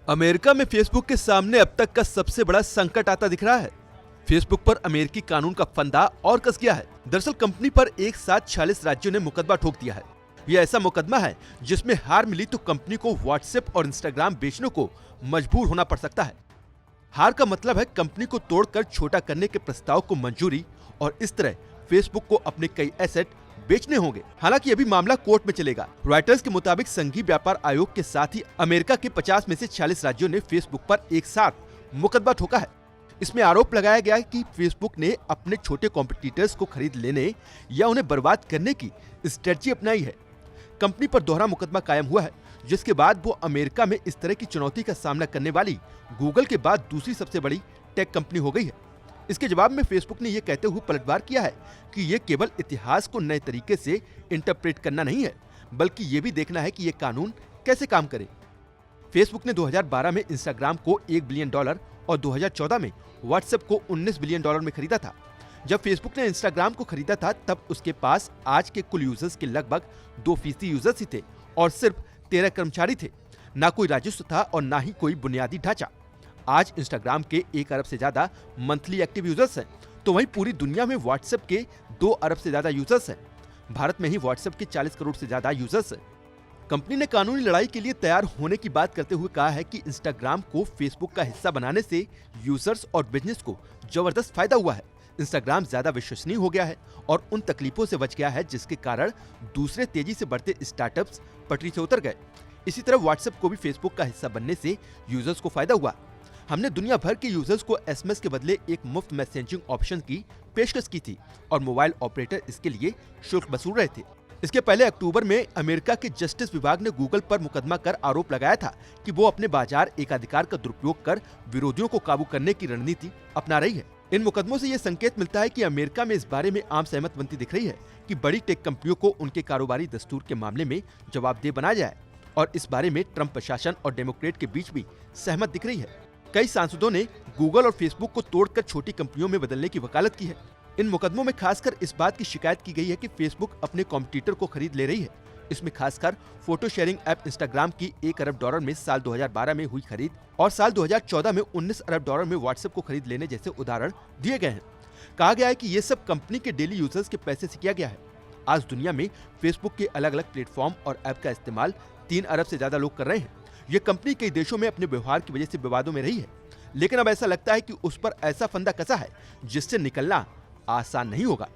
America में Facebook के सामने अब तक का सबसे बड़ा संकट आता दिख रहा है। फेसबुक पर अमेरिकी कानून का फंदा और कस गया है। दरअसल कंपनी पर एक साथ 46 राज्यों ने मुकदमा ठोक दिया है। यह ऐसा मुकदमा है जिसमें हार मिली तो कंपनी को व्हाट्सएप और इंस्टाग्राम बेचने को मजबूर होना पड़ सकता है। हार का मतलब है कंपनी को तोड़कर छोटा करने के प्रस्ताव को मंजूरी और इस तरह फेसबुक को अपने कई एसेट बेचने होंगे। हालांकि अभी मामला कोर्ट में चलेगा। रॉयटर्स के मुताबिक संघीय व्यापार आयोग के साथ ही अमेरिका के 50 में से 46 राज्यों ने फेसबुक पर एक साथ मुकदमा ठोका है। इसमें आरोप लगाया गया है कि फेसबुक ने अपने छोटे कॉम्पिटिटर्स को खरीद लेने या उन्हें बर्बाद करने की स्ट्रेटजी अपनाई है। कंपनी पर दोहरा मुकदमा कायम हुआ है, जिसके बाद वो अमेरिका में इस तरह की चुनौती का सामना करने वाली गूगल के बाद दूसरी सबसे बड़ी टेक कंपनी हो गई है। इसके जवाब में फेसबुक ने यह कहते हुए पलटवार किया है कि ये केवल इतिहास को नए तरीके से इंटरप्रेट करना नहीं है, बल्कि ये भी देखना है कि ये कानून कैसे काम करे। फेसबुक ने 2012 में इंस्टाग्राम को $1 बिलियन और 2014 में व्हाट्सएप को $19 बिलियन में खरीदा था। जब फेसबुक ने इंस्टाग्राम को खरीदा था तब उसके पास आज के कुल यूजर्स के लगभग 2% यूजर्स ही थे और सिर्फ 13 कर्मचारी थे। ना कोई राजस्व था और ना ही कोई बुनियादी ढांचा। आज इंस्टाग्राम के 1 अरब से ज्यादा मंथली एक्टिव यूजर्स हैं, तो वहीं पूरी दुनिया में व्हाट्सएप के 2 अरब से ज्यादा यूजर्स हैं। भारत में ही व्हाट्सएप के 40 करोड़ से ज्यादा यूजर्स हैं। कंपनी ने कानूनी लड़ाई के लिए तैयार होने की बात करते हुए कहा है कि इंस्टाग्राम को फेसबुक का हिस्सा बनाने से यूजर्स और बिजनेस को जबरदस्त फायदा हुआ है। इंस्टाग्राम ज्यादा विश्वसनीय हो गया है और उन तकलीफों से बच गया है जिसके कारण दूसरे तेजी से बढ़ते स्टार्टअप्स पटरी से उतर गए। इसी तरह व्हाट्सएप को भी फेसबुक का हिस्सा बनने से यूजर्स को फायदा हुआ। हमने दुनिया भर के यूजर्स को एसएमएस के बदले एक मुफ्त मैसेजिंग ऑप्शन की पेशकश की थी और मोबाइल ऑपरेटर इसके लिए शुल्क वसूल रहे थे। इसके पहले अक्टूबर में अमेरिका के जस्टिस विभाग ने गूगल पर मुकदमा कर आरोप लगाया था कि वो अपने बाजार एकाधिकार का दुरुपयोग कर विरोधियों को काबू करने की रणनीति अपना रही है। इन मुकदमों से ये संकेत मिलता है कि अमेरिका में इस बारे में आम सहमत बनती दिख रही है कि बड़ी टेक कंपनियों को उनके कारोबारी दस्तूर के मामले में जवाबदेह बनाया जाए और इस बारे में ट्रंप प्रशासन और डेमोक्रेट के बीच भी सहमत दिख रही है। कई सांसदों ने गूगल और फेसबुक को तोड़कर छोटी कंपनियों में बदलने की वकालत की है। इन मुकदमों में खासकर इस बात की शिकायत की गई है कि फेसबुक अपने कॉम्पिटिटर को खरीद ले रही है। इसमें खासकर फोटो शेयरिंग ऐप इंस्टाग्राम की $1 अरब में साल 2012 में हुई खरीद और साल 2014 में $19 अरब में व्हाट्सएप को खरीद लेने जैसे उदाहरण दिए गए हैं। कहा गया है कि ये सब कंपनी के डेली यूजर्स के पैसे से किया गया है। आज दुनिया में फेसबुक के अलग अलग प्लेटफॉर्म और ऐप का इस्तेमाल 3 अरब से ज्यादा लोग कर रहे हैं। ये कंपनी कई देशों में अपने व्यवहार की वजह से विवादों में रही है, लेकिन अब ऐसा लगता है कि उस पर ऐसा फंदा कसा है जिससे निकलना आसान नहीं होगा।